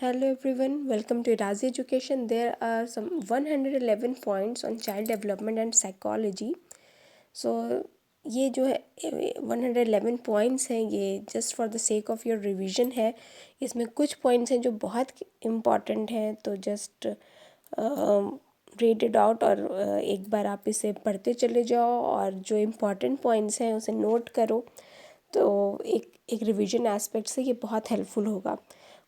Hello everyone, welcome to Razi Education. There are some 111 points on child development and psychology. So ये जो है 111 points हैं, ये just for the sake of your revision है. इसमें कुछ पॉइंट्स हैं जो बहुत इम्पॉर्टेंट हैं, तो जस्ट रीड इट आउट और एक बार आप इसे पढ़ते चले जाओ और जो इम्पॉर्टेंट पॉइंट्स हैं उसे नोट करो. तो एक रिवीजन एस्पेक्ट से ये बहुत हेल्पफुल होगा.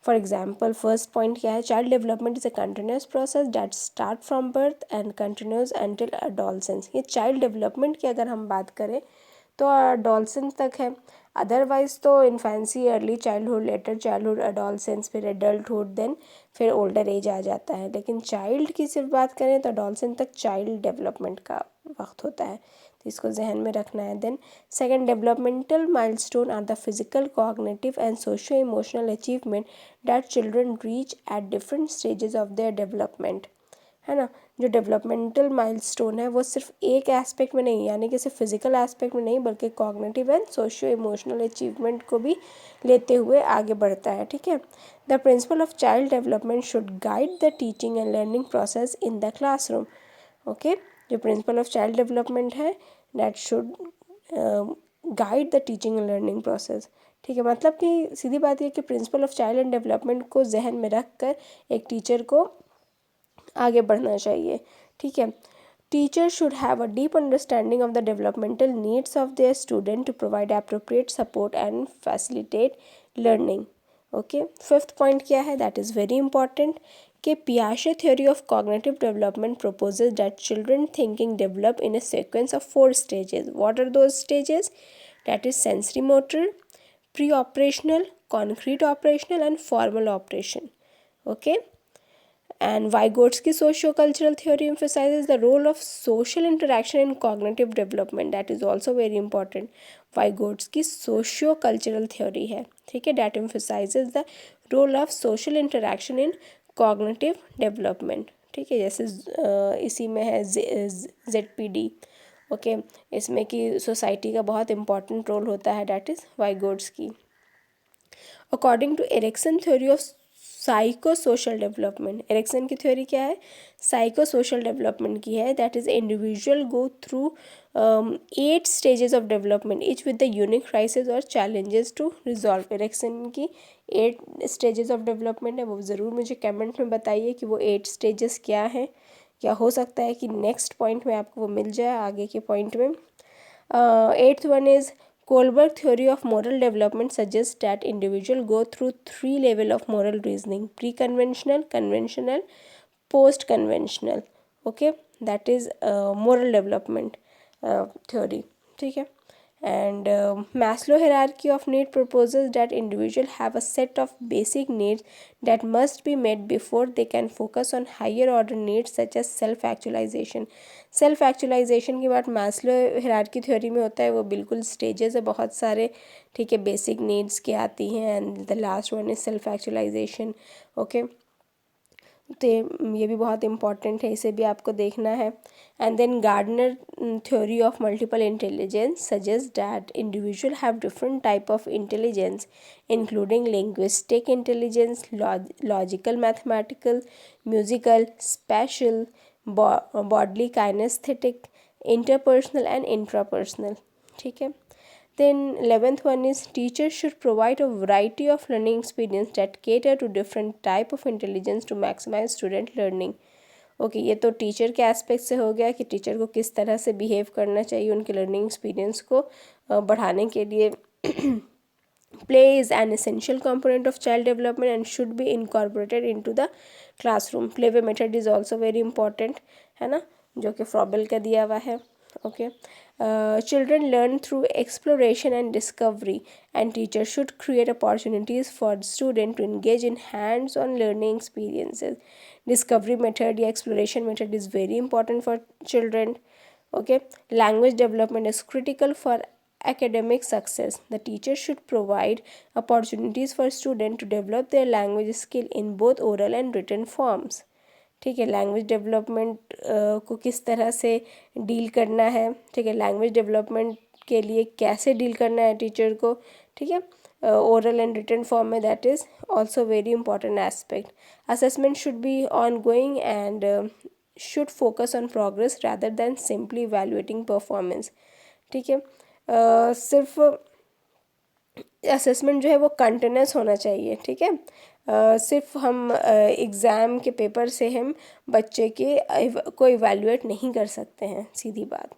फॉर एग्जाम्पल, फर्स्ट पॉइंट क्या है? Child development is a continuous process that start from birth and continuous until adolescence. ये चाइल्ड डेवलपमेंट की अगर हम बात करें तो अडोलसेंस तक है. अदरवाइज तो infancy, early childhood, letter childhood, adolescence, फिर एडल्टहुड, देन फिर ओल्डर एज आ जाता है. लेकिन चाइल्ड की सिर्फ बात करें तो अडोलसेंस तक चाइल्ड डेवलपमेंट का वक्त होता है, तो इसको जहन में रखना है. Then second, developmental milestone are the physical, cognitive and socio emotional achievement that children reach at different stages of their development. है ना? जो डेवलपमेंटल माइलस्टोन है वो सिर्फ एक एस्पेक्ट में नहीं, यानी कि सिर्फ फिजिकल एस्पेक्ट में नहीं, बल्कि cognitive and socio emotional achievement को भी लेते हुए आगे बढ़ता है. ठीक है. The principle of child development should guide the teaching and learning process in the classroom. Okay. जो प्रिंसिपल ऑफ चाइल्ड डेवलपमेंट है, that should guide the teaching and learning process. ठीक है. मतलब कि सीधी बात यह कि principle of child and development को जहन में रख कर एक टीचर को आगे बढ़ना चाहिए. ठीक है. Teacher should have a deep understanding of the developmental needs of their student to provide appropriate support and facilitate learning. Okay. Fifth point क्या है? दैट इज़ वेरी इंपॉर्टेंट कि Piaget theory of cognitive development proposes that children thinking develop in a sequence of 4 stages. What are those stages? That is sensory motor, pre-operational, concrete operational and formal operation. Okay. And Vygotsky socio-cultural theory emphasizes the role of social interaction in cognitive development. That is also very important. Vygotsky socio-cultural theory है, ठीक है, that emphasizes the role of social interaction in cognitive development. ठीक है. जैसे इसी में है ZPD. Okay. इसमें कि सोसाइटी का बहुत इंपॉर्टेंट रोल होता है, that is Vygotsky. According to Erikson theory of psycho social development. Erikson की थ्योरी क्या है? साइको सोशल डेवलपमेंट की है. That is individual go through 8 stages of development, each with the unique crisis or challenges to resolve. Erikson की 8 stages of development है. वो ज़रूर मुझे कमेंट में बताइए कि वो 8 स्टेजेस क्या हैं. क्या हो सकता है कि नेक्स्ट पॉइंट में आपको वो मिल जाए आगे के पॉइंट में. 8th one is Kohlberg theory of moral development suggests that individuals go through 3 levels of moral reasoning: pre-conventional, conventional, post-conventional. Okay, that is moral development theory. ठीक है. And Maslow hierarchy of need proposes that individuals have a set of basic needs that must be met before they can focus on higher order needs such as self actualization. Self actualization की बात Maslow hierarchy theory में होता है. वो बिल्कुल stages है बहुत सारे. ठीक है. बेसिक नीड्स की आती हैं and the last one is self actualization. Okay. तो ये भी बहुत इंपॉर्टेंट है, इसे भी आपको देखना है. And then Gardner theory of multiple intelligence suggest that individual have different type of intelligence including linguistic intelligence, logical, mathematical, musical, spatial, bodily, kinesthetic, interpersonal and intrapersonal. ठीक है. Then 11th one is teachers should provide a variety of learning experience that cater to different type of intelligence to maximize student learning. Okay. ये तो teacher के aspect से हो गया कि teacher को किस तरह से बिहेव करना चाहिए उनके लर्निंग एक्सपीरियंस को बढ़ाने के लिए. Play is an essential component of child development and should be incorporated into the classroom. Play method is also very important, है ना, जो कि फ्रॉबेल का दिया हुआ है. Okay. Children learn through exploration and discovery, and teachers should create opportunities for students to engage in hands-on learning experiences. Discovery method या exploration method is very important for children. Okay. Language development is critical for academic success. The teacher should provide opportunities for students to develop their language skill in both oral and written forms. ठीक है. Language development को किस तरह से deal करना है. ठीक है. लैंग्वेज डेवलपमेंट के लिए कैसे डील करना है टीचर को. ठीक है. oral and written form में, that is also very important aspect. Assessment should be ongoing and should focus on progress rather than simply evaluating performance. ठीक है, सिर्फ असेसमेंट जो है वो कंटिन्यूस होना चाहिए. ठीक है, सिर्फ हम एग्ज़ाम के पेपर से हम बच्चे के को इवैल्यूएट नहीं कर सकते हैं, सीधी बात.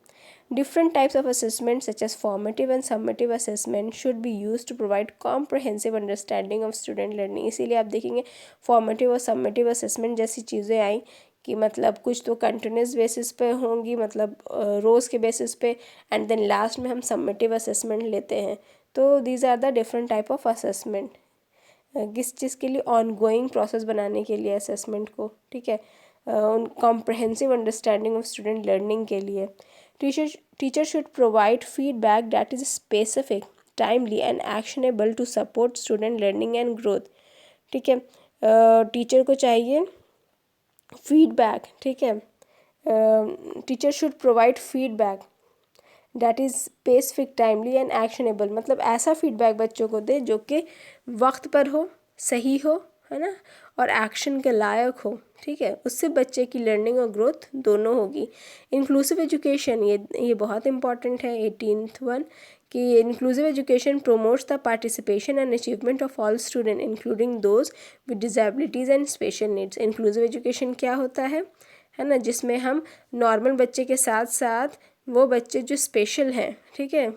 Different types of assessment such as formative and summative assessment should be used to provide comprehensive understanding of student learning. इसीलिए आप देखेंगे formative और summative assessment जैसी चीज़ें आई कि मतलब कुछ तो कंटिन्यूस बेसिस पे होंगी, मतलब रोज़ के बेसिस पे, एंड देन लास्ट में हम समेटिव असेसमेंट लेते हैं. तो these are the different type of assessment, किस चीज़ के लिए, ऑन गोइंग प्रोसेस बनाने के लिए असेसमेंट को. ठीक है, comprehensive understanding of student learning के लिए. Teacher should provide feedback that is specific, timely and actionable to support student learning and growth. ठीक है, टीचर को चाहिए फीडबैक. ठीक है, teacher should provide feedback that is specific, timely and actionable. मतलब ऐसा फीडबैक बच्चों को दे जो कि वक्त पर हो, सही हो, है ना, और एक्शन के लायक हो. ठीक है, उससे बच्चे की लर्निंग और ग्रोथ दोनों होगी. इंक्लूसिव एजुकेशन, ये बहुत इंपॉर्टेंट है. 18th वन कि inclusive education promotes the participation and achievement of all student including those with disabilities and special needs. Inclusive education क्या होता है ना, जिसमें हम नॉर्मल बच्चे के साथ साथ वो बच्चे जो स्पेशल हैं, ठीक है,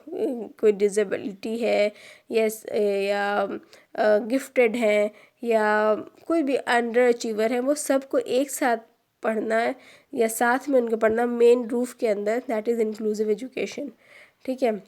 कोई डिसेबिलिटी है या गिफ्टेड हैं या कोई भी अंडर अचीवर है, वो सबको एक साथ पढ़ना है या साथ में उनको पढ़ना मेन रूफ के अंदर, दैट इज़ इंक्लूसिव एजुकेशन. ठीक है,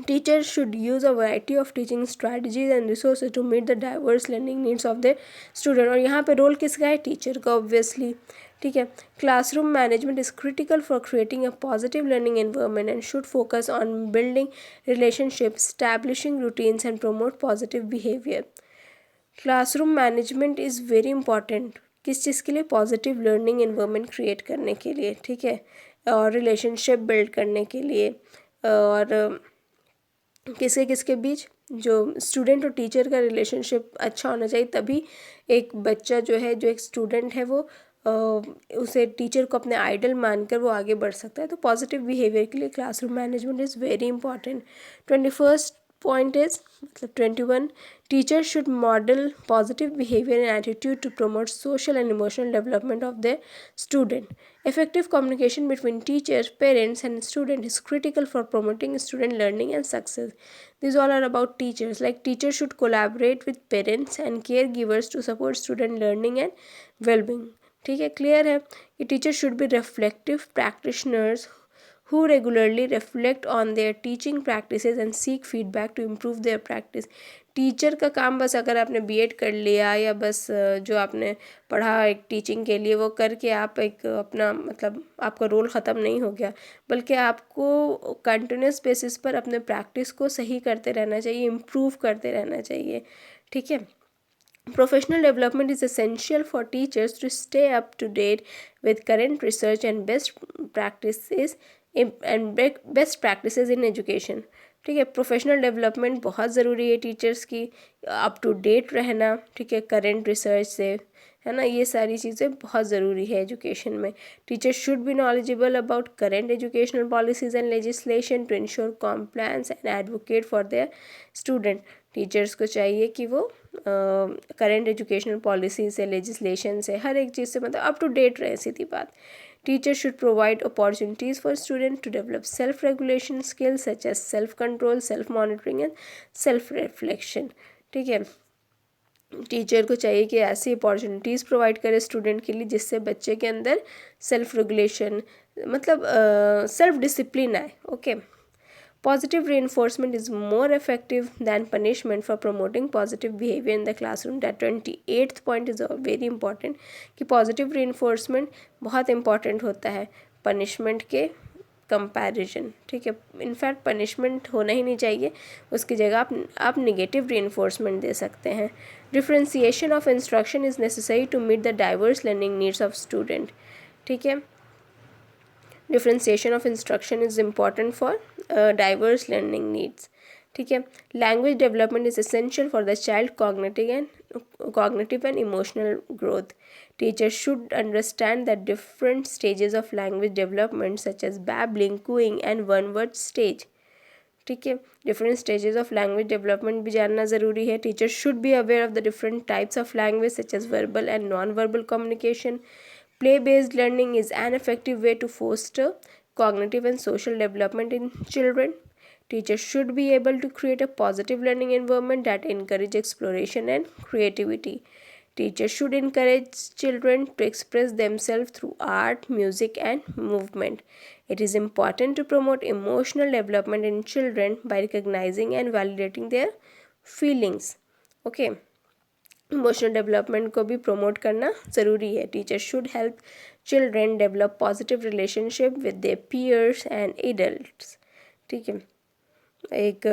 Teachers should use a variety of teaching strategies and resources to meet the diverse learning needs of the student. और यहाँ पे रोल किसका है, टीचर का ऑब्वियसली. ठीक है, classroom management is critical for creating a positive learning environment and should focus on building relationship, establishing routines and promote positive behaviour. Classroom management is very important, किस चीज़ के लिए, पॉजिटिव लर्निंग एनवायरनमेंट क्रिएट करने के लिए. ठीक है, और रिलेशनशिप बिल्ड करने के लिए, और किसके किसके बीच, जो स्टूडेंट और टीचर का रिलेशनशिप अच्छा होना चाहिए, तभी एक बच्चा जो है, जो एक स्टूडेंट है, वो उसे टीचर को अपने आइडल मानकर वो आगे बढ़ सकता है. तो पॉजिटिव बिहेवियर के लिए classroom management is very important. 21st point is, मतलब 21, teacher should model positive behaviour and attitude to promote social and emotional development of the student. Effective communication between teachers, parents, and students is critical for promoting student learning and success. These all are about teachers. Like teachers should collaborate with parents and caregivers to support student learning and well-being. ठीक है, clear है कि teacher should B reflective practitioners who regularly reflect on their teaching practices and seek feedback to improve their practice. Teacher का काम बस, अगर आपने B.ed कर लिया या बस जो आपने पढ़ा एक टीचिंग के लिए वो करके आप एक अपना, मतलब आपका रोल ख़त्म नहीं हो गया, बल्कि आपको कंटिन्यूस बेसिस पर अपने प्रैक्टिस को सही करते रहना चाहिए, इम्प्रूव करते रहना चाहिए. ठीक है, Professional development is essential for teachers to stay up to date with current research and best practices in education. ठीक है, प्रोफेशनल डेवलपमेंट बहुत ज़रूरी है टीचर्स की, अप टू डेट रहना. ठीक है, करेंट रिसर्च से, है ना, ये सारी चीज़ें बहुत ज़रूरी है एजुकेशन में. Teachers should be knowledgeable about current educational policies and legislation to ensure compliance and advocate for their student. Teachers को चाहिए कि वो करेंट एजुकेशनल पॉलिसी से, लेजिस्लेशन से, हर एक चीज़ से मतलब अप टू डेट रहे, सीधी बात. Teachers should provide opportunities for students to develop self-regulation skills such as self-control, self-monitoring and self-reflection. ठीक है, टीचर को चाहिए कि ऐसी अपॉर्चुनिटीज़ प्रोवाइड करे स्टूडेंट के लिए जिससे बच्चे के अंदर सेल्फ रेगुलेशन, मतलब सेल्फ डिसिप्लिन आए. Okay, Positive reinforcement is more effective than punishment for promoting positive behavior in the classroom. That 28th point is very important कि positive reinforcement बहुत important होता है punishment के कंपैरिजन. ठीक है, इनफैक्ट पनिशमेंट होना ही नहीं चाहिए, उसकी जगह आप नेगेटिव reinforcement दे सकते हैं. Differentiation of instruction is necessary to meet the diverse learning needs of student. ठीक है, differentiation of instruction is important for diverse learning needs. ठीक है। Language development is essential for the child cognitive and emotional growth. Teachers should understand the different stages of language development such as babbling, cooing and one word stage. ठीक है, different stages of language development भी जानना ज़रूरी है. Teachers should be aware of the different types of language such as verbal and non verbal communication. Play based learning is an effective way to foster cognitive and social development in children. Teachers should be able to create a positive learning environment that encourage exploration and creativity. Teachers should encourage children to express themselves through art, music, and movement. It is important to promote emotional development in children by recognizing and validating their feelings. Okay. Emotional development को भी promote करना ज़रूरी है. Teachers should help children develop positive relationship with their peers and adults. ठीक है, एक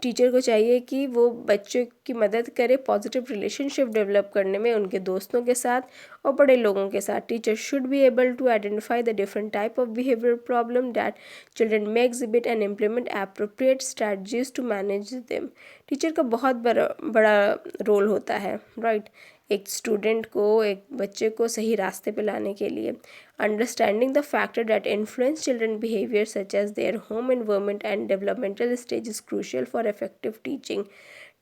teacher को चाहिए कि वो बच्चों की मदद करे पॉजिटिव रिलेशनशिप डेवलप करने में उनके दोस्तों के साथ और बड़े लोगों के साथ. Teacher should be able to identify the different type of behaviour problem that children may exhibit and implement appropriate strategies to manage them. Teacher का बहुत बड़ा रोल होता है, राइट, एक स्टूडेंट को, एक बच्चे को सही रास्ते पे लाने के लिए. Understanding the factor that influence children behaviour such as their home environment and developmental stage is crucial for effective teaching.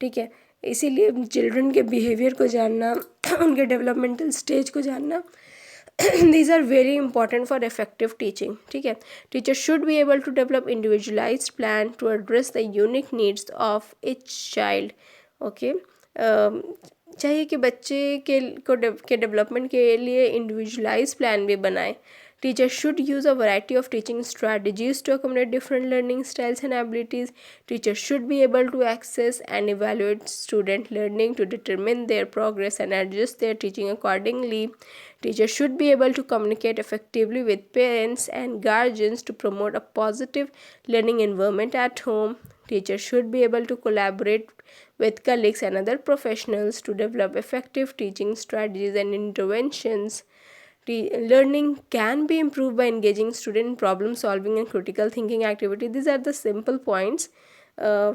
ठीक है, इसीलिए चिल्ड्रन के बिहेवियर को जानना, उनके डेवलपमेंटल स्टेज को जानना, these are very important for effective teaching. ठीक है, teachers should be able to develop individualized plan to address the unique needs of each child. Okay, चाहिए कि बच्चे के डेवलपमेंट के लिए इंडिविजुअलाइज प्लान भी बनाए. Teachers should use a variety of teaching strategies to accommodate different learning styles and abilities. Teachers should be able to access and evaluate student learning to determine their progress and adjust their teaching accordingly. Teachers should be able to communicate effectively with parents and guardians to promote a positive learning environment at home. Teachers should be able to collaborate with colleagues and other professionals to develop effective teaching strategies and interventions. Learning can be improved by engaging students in problem solving and critical thinking activity. These are the simple points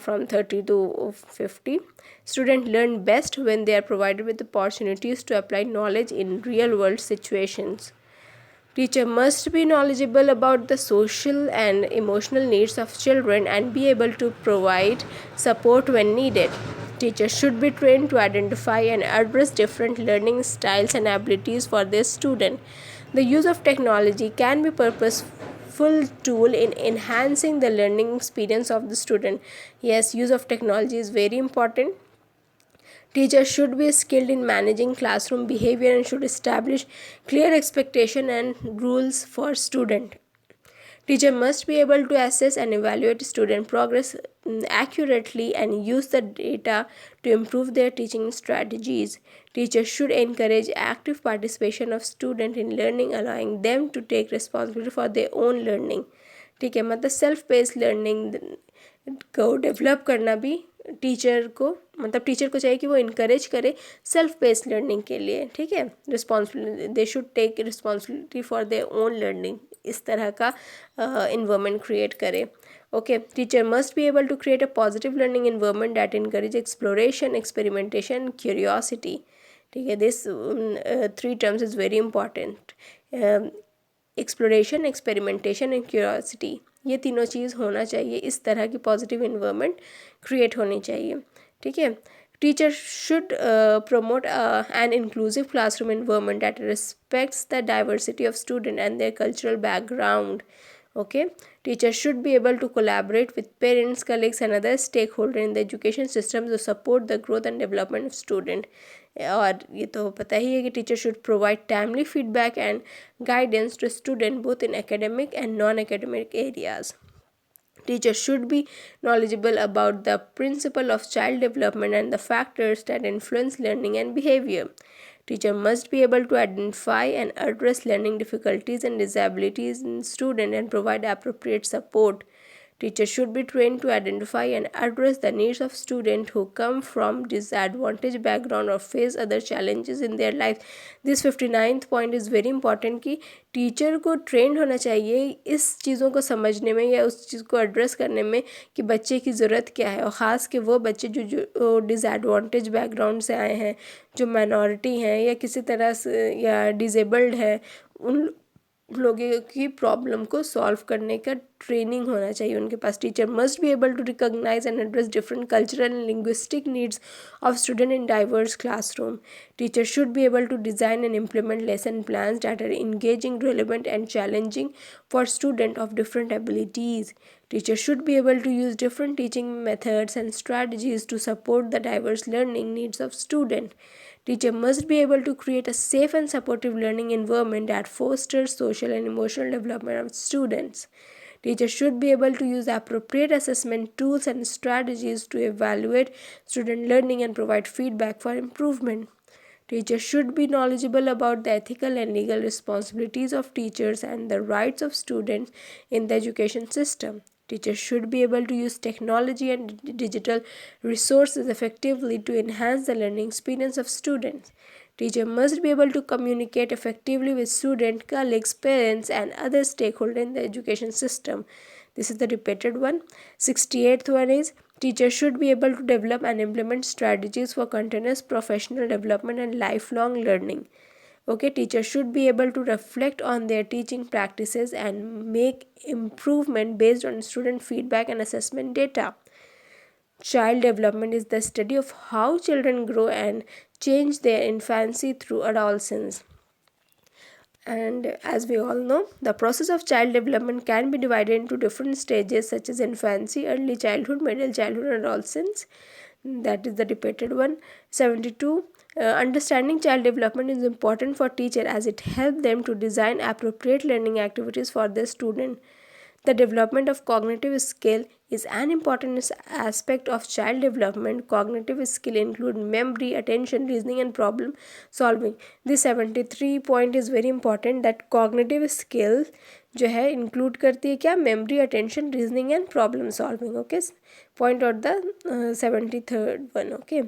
from 30 to 50. Students learn best when they are provided with opportunities to apply knowledge in real world situations. Teacher must be knowledgeable about the social and emotional needs of children and be able to provide support when needed. Teachers should be trained to identify and address different learning styles and abilities for their student. The use of technology can be purposeful tool in enhancing the learning experience of the student. Yes, use of technology is very important. Teachers should be skilled in managing classroom behavior and should establish clear expectation and rules for student. Teacher must be able to assess and evaluate student progress accurately and use the data to improve their teaching strategies. Teachers should encourage active participation of students in learning, allowing them to take responsibility for their own learning. ठीक है, मतलब self based learning को develop करना भी teacher को चाहिए कि वो इनकरेज करे सेल्फ बेस्ड लर्निंग के लिए. ठीक है, responsibility, they should take responsibility for their own learning, इस तरह का इन्वायरमेंट क्रिएट करे. Okay, teacher must be able to create a positive learning environment that encourage exploration, experimentation, curiosity. ठीक है, this 3 terms is very important. Exploration, experimentation and curiosity, ये तीनों चीज़ होना चाहिए. इस तरह की पॉजिटिव इन्वायरमेंट क्रिएट होनी चाहिए. ठीक है, teacher should promote an inclusive classroom environment that respects the diversity of student and their cultural background. Okay, teachers should be able to collaborate with parents, colleagues and other stakeholders in the education system to support the growth and development of student. और ये तो पता ही है कि teacher should provide timely feedback and guidance to student both in academic and non-academic areas. Teachers should be knowledgeable about the principle of child development and the factors that influence learning and behavior. Teacher must be able to identify and address learning difficulties and disabilities in students and provide appropriate support. Teachers should be trained to identify and address the needs of students who come from disadvantaged background or face other challenges in their life. This 59th point is very important कि teacher को trend होना चाहिए इस चीज़ों को समझने में या उस चीज़ को एड्रेस करने में कि बच्चे की ज़रूरत क्या है, और ख़ास कि वो बच्चे जो डिसएडवांटेज बैकग्राउंड से आए हैं, जो माइनॉरिटी हैं या किसी तरह से या डिसेबल्ड है, उन लोगों की प्रॉब्लम को सॉल्व करने का ट्रेनिंग होना चाहिए उनके पास. Teacher must be able to recognise and address different cultural and linguistic needs of student in diverse classroom. Teachers should be able to design and implement lesson plans that are engaging, relevant and challenging for students of different abilities. Teachers should be able to use different teaching methods and strategies to support the diverse learning needs of students. Teacher must be able to create a safe and supportive learning environment that fosters social and emotional development of students. Teachers should be able to use appropriate assessment tools and strategies to evaluate student learning and provide feedback for improvement. Teachers should be knowledgeable about the ethical and legal responsibilities of teachers and the rights of students in the education system. Teachers should be able to use technology and digital resources effectively to enhance the learning experience of students. Teacher must be able to communicate effectively with students, colleagues, parents, and other stakeholders in the education system. This is the repeated one. 68th one is teachers should be able to develop and implement strategies for continuous professional development and lifelong learning. Okay, teachers should be able to reflect on their teaching practices and make improvement based on student feedback and assessment data. Child development is the study of how children grow and change their infancy through adolescence. And as we all know, the process of child development can be divided into different stages such as infancy, early childhood, middle childhood, and adolescence. That is the repeated one. 72. Understanding child development is important for teacher as it helps them to design appropriate learning activities for their student. The development of cognitive skill is an important aspect of child development. Cognitive skill include memory, attention, reasoning and problem solving. This 73 point is very important that cognitive skill जो है include करती है क्या, memory, attention, reasoning and problem solving. Okay, point out the 73rd one. Okay,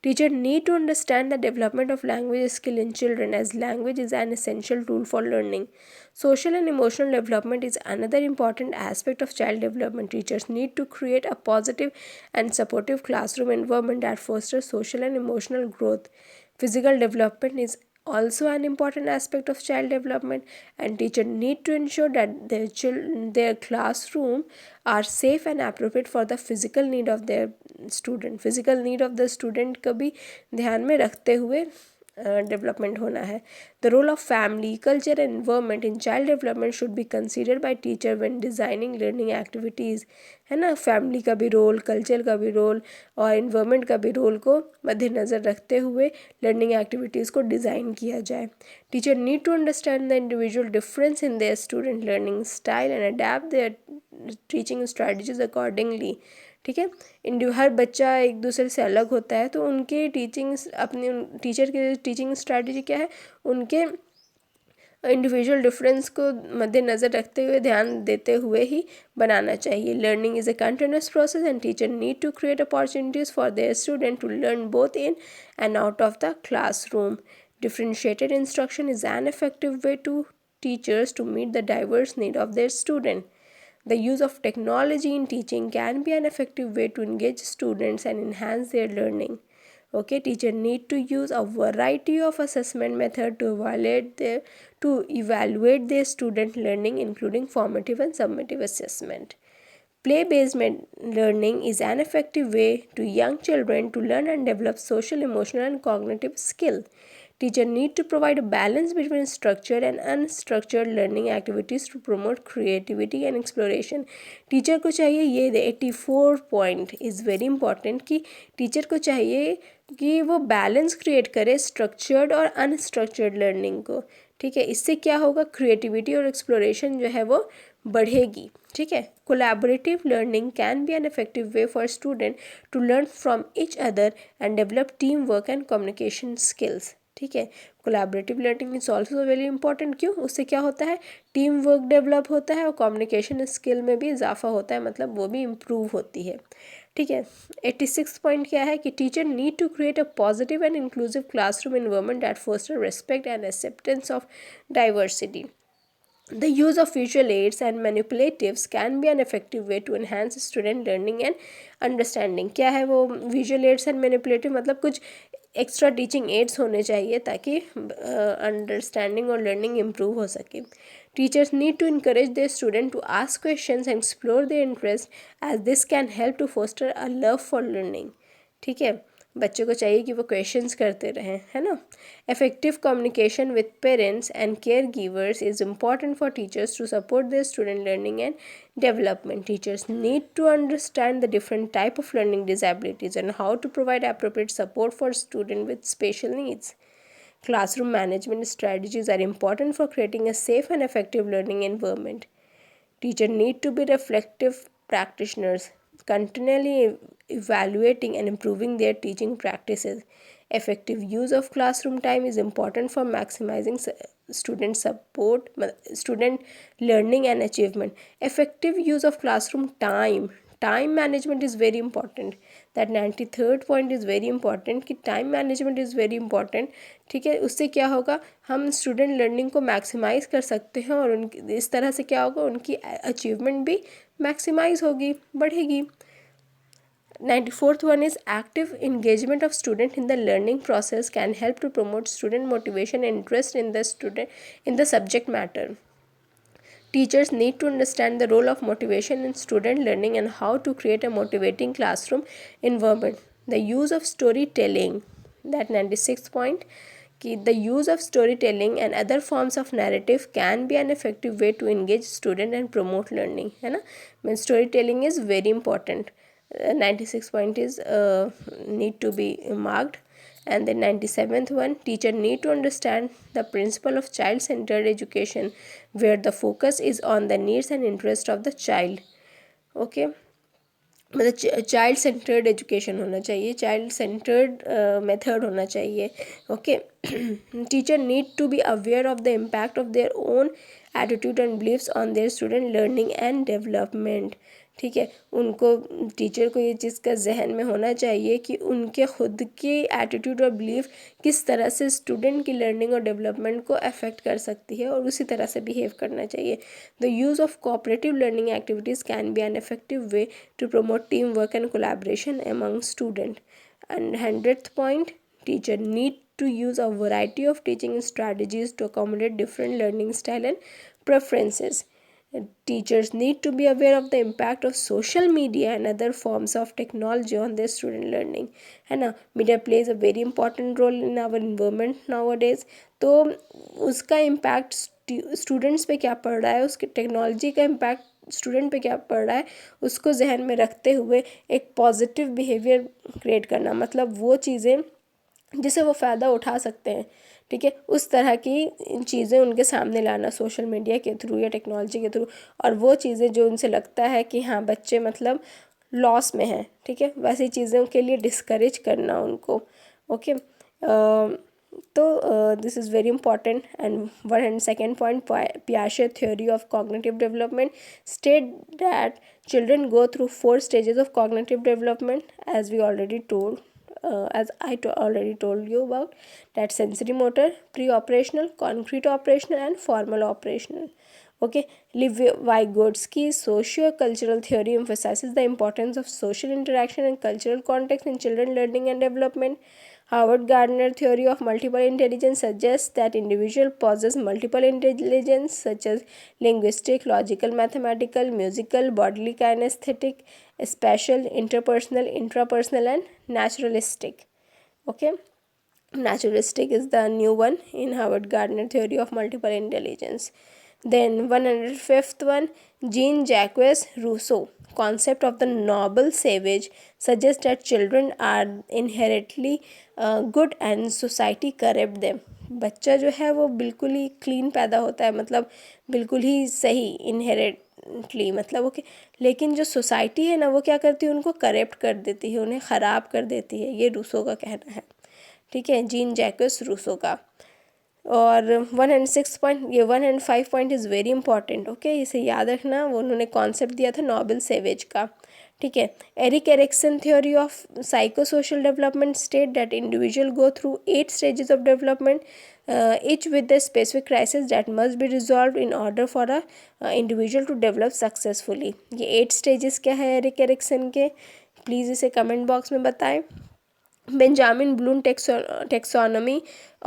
teacher need to understand the development of language skill in children as language is an essential tool for learning. Social and emotional development is another important aspect of child development. Teachers need to create a positive and supportive classroom environment that fosters social and emotional growth. Physical development is also an important aspect of child development, and teachers need to ensure that their classroom are safe and appropriate for the physical need of their student. Physical need of the student का भी ध्यान में रखते हुए development होना है. The role of family, culture and environment in child development should be considered by teacher when designing learning activities. है ना, फैमिली का भी रोल, कल्चर का भी रोल और एनवायरनमेंट का भी रोल को मद्देनज़र रखते हुए लर्निंग एक्टिविटीज़ को डिज़ाइन किया जाए. Teacher need to understand the individual difference in their student learning style and adapt their teaching strategies accordingly. ठीक है, हर बच्चा एक दूसरे से अलग होता है, तो उनके अपने टीचर के टीचिंग स्ट्रैटेजी क्या है, उनके इंडिविजुअल डिफरेंस को मद्देनज़र रखते हुए, ध्यान देते हुए ही बनाना चाहिए. Learning is a continuous process and teacher need to create opportunities for their student to learn both in and out of the classroom. Differentiated instruction is an effective way to teachers to meet the diverse need of their student. The use of technology in teaching can be an effective way to engage students and enhance their learning. Okay, teacher need to use a variety of assessment method to evaluate their student learning, including formative and summative assessment. Play-based learning is an effective way to young children to learn and develop social, emotional, and cognitive skill. Teacher need to provide a balance between structured and unstructured learning activities to promote creativity and exploration. Teacher को चाहिए ये 84 point is very important कि teacher को चाहिए कि वो balance create करे structured और अनस्ट्रक्चर्ड लर्निंग को. ठीक है, इससे क्या होगा, क्रिएटिविटी और एक्सप्लोरेशन जो है वो बढ़ेगी. ठीक है, collaborative learning can be an effective way for student to learn from each other and develop team work and communication skills. ठीक है। Collaborative learning is also very important, क्यों? उससे क्या होता है, टीम वर्क डेवलप होता है और कम्युनिकेशन स्किल में भी इजाफा होता है, मतलब वो भी इम्प्रूव होती है, ठीक है। 86 पॉइंट क्या है कि teacher need to create a positive and inclusive classroom environment that foster respect and acceptance of diversity. The use of visual aids and manipulatives can be an effective way to enhance student learning and understanding. क्या है वो visual aids and manipulative, मतलब कुछ extra teaching ads होने चाहिए ताकि understanding और learning improve हो सके. Teachers need to encourage their student to ask questions and explore their interest as this can help to foster a love for learning. ठीक है, बच्चों को चाहिए कि वो क्वेश्चंस करते रहें, है ना. Effective communication with parents and caregivers is important for teachers to support their student learning and development. Teachers need to understand the different type of learning disabilities and how to provide appropriate support for students with special needs. Classroom management strategies are important for creating a safe and effective learning environment. Teachers need to be reflective practitioners, continually evaluating and improving their teaching practices. Effective use of classroom time is important for maximizing student support, student learning and achievement. Effective use of classroom time management is very important. That 93rd point is very important कि time management is very important, ठीक है. उससे क्या होगा, हम student learning को maximise कर सकते हैं और उनकी इस तरह से क्या होगा, उनकी अचीवमेंट भी मैक्सिमाइज़ होगी, बढ़ेगी. 94th one is active engagement of student in the learning process can help to promote student motivation and interest in the subject matter. Teachers need to understand the role of motivation in student learning and how to create a motivating classroom environment. The use of storytelling, that 96th point, the use of storytelling and other forms of narrative can be an effective way to engage student and promote learning, है ना. Means storytelling is very important. 96 point is need to be marked. And the 97th one, teacher need to understand the principle of child-centered education where the focus is on the needs and interest of the child. Okay, मतलब child centred education होना चाहिए, child centred method होना चाहिए. Okay, teacher need to be aware of the impact of their own attitude and beliefs on their student learning and development. ठीक है, उनको teacher को ये चीज़ का जहन में होना चाहिए कि उनके खुद की एटीट्यूड और बिलीफ किस तरह से स्टूडेंट की लर्निंग और डेवलपमेंट को अफेक्ट कर सकती है और उसी तरह से बिहेव करना चाहिए. The use of cooperative learning activities can be an effective way to promote teamwork and collaboration among students. And 100th point, teacher need to use a variety of teaching strategies to accommodate different learning style and preferences. Teachers need to be aware of the impact of social media and other forms of technology on their student learning, है ना. Media plays a very important role in our environment nowadays. तो उसका impact students पे क्या पड़ रहा है, उसके टेक्नोलॉजी का इम्पैक्ट स्टूडेंट पे क्या पड़ रहा है, उसको जहन में रखते हुए एक पॉजिटिव बिहेवियर क्रिएट करना, मतलब वो चीज़ें जिसे वो फ़ायदा उठा सकते हैं, ठीक है, उस तरह की चीज़ें उनके सामने लाना सोशल मीडिया के थ्रू या टेक्नोलॉजी के थ्रू. और वो चीज़ें जो उनसे लगता है कि हाँ बच्चे मतलब लॉस में हैं, ठीक है, वैसी चीज़ों के लिए डिस्करेज करना उनको. ओके, तो this is very important. And 102nd point, Piaget theory of cognitive development state that children go through 4 stages of cognitive development, as we already told, as I already told you about, that sensory motor, pre-operational, concrete operational and formal operational. Okay, Vygotsky's socio-cultural theory emphasizes the importance of social interaction and cultural context in children learning and development. Howard Gardner theory of multiple intelligence suggests that individual possess multiple intelligence such as linguistic, logical, mathematical, musical, bodily, kinesthetic, spatial, interpersonal, intrapersonal and naturalistic. Okay, naturalistic is the new one in Howard Gardner theory of multiple intelligence. Then 105th one, Jean-Jacques Rousseau concept of the noble savage suggests that children are inherently good and society corrupt them. बच्चा जो है वो बिल्कुल ही clean पैदा होता है, मतलब बिल्कुल ही सही इनहेरेंटली, मतलब ओके, लेकिन जो सोसाइटी है ना वो क्या करती है, उनको करप्ट कर देती है, उन्हें ख़राब कर देती है. ये रूसो का कहना है, ठीक है, जीन जैकस रूसो का। और 106 पॉइंट, ये 105 point is very important, okay, इसे याद रखना, वो उन्होंने कॉन्सेप्ट दिया था नोबेल सेवेज का। ठीक है, Erik Erikson theory of psycho social development state that individual go through 8 stages of development, each with the specific crisis that must be resolved in order for a individual to develop successfully। ये 8 stages क्या है Erik Erikson के, please इसे comment box में बताएं। Benjamin Bloom taxonomy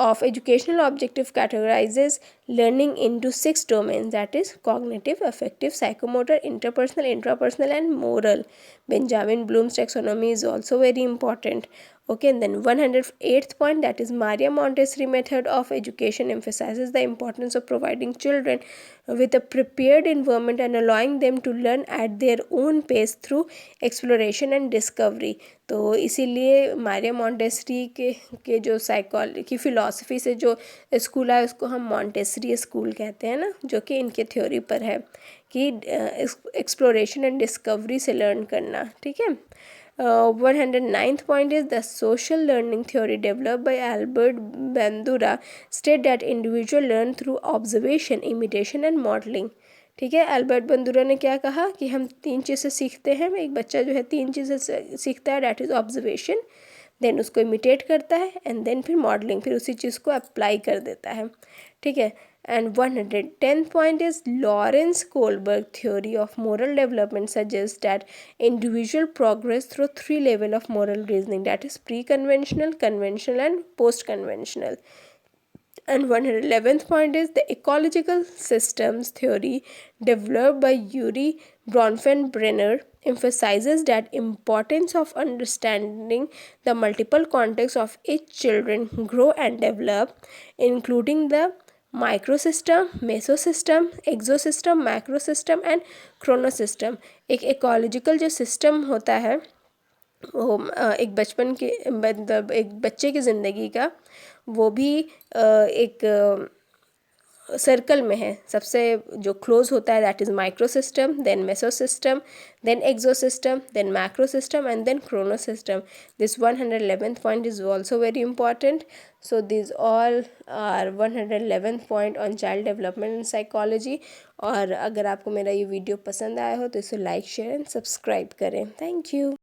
of educational objective categorizes learning into 6 domains, that is cognitive, affective, psychomotor, interpersonal, intrapersonal and moral. Benjamin Bloom's taxonomy is also very important. Okay, and then 108th point, that is Maria Montessori method of education emphasizes the importance of providing children with a prepared environment and allowing them to learn at their own pace through exploration and discovery। तो इसीलिए Maria Montessori के जो psychology की philosophy से जो school है उसको हम मॉन्टेसरी स्कूल कहते हैं ना, जो कि इनके थ्योरी पर है कि एक्सप्लोरेशन एंड डिस्कवरी से लर्न करना। ठीक है, 109th point is the social learning theory developed by Albert Bandura state that individual learn through observation, imitation and modeling। ठीक है, अल्बर्ट बंदूरा ने क्या कहा कि हम 3 चीज़ें सीखते हैं, एक बच्चा जो है 3 चीज़ें सीखता है, डैट इज़ ऑब्जर्वेशन, देन उसको इमिटेट करता है एंड देन फिर मॉडलिंग, फिर उसी चीज़ को अप्लाई कर देता है। ठीक है, and 110th point is Lawrence Kohlberg theory of moral development suggests that individual progress through 3 level of moral reasoning, that is pre-conventional, conventional and post-conventional। And 111th point is the ecological systems theory developed by Yuri Bronfenbrenner emphasizes that importance of understanding the multiple contexts of each children grow and develop, including the microsystem, mesosystem, exosystem, macrosystem and chronosystem. एक ecological जो system होता है वो एक बचपन के मतलब एक बच्चे की ज़िंदगी का, वो भी एक सर्कल में है, सबसे जो क्लोज होता है that is microsystem, then mesosystem, then exosystem, then macrosystem and then chronosystem. This 111th point is also very important. So this all are 111th point on child development and psychology. और अगर आपको मेरा ये video पसंद आया हो तो इसे लाइक, शेयर एंड सब्सक्राइब करें। Thank you.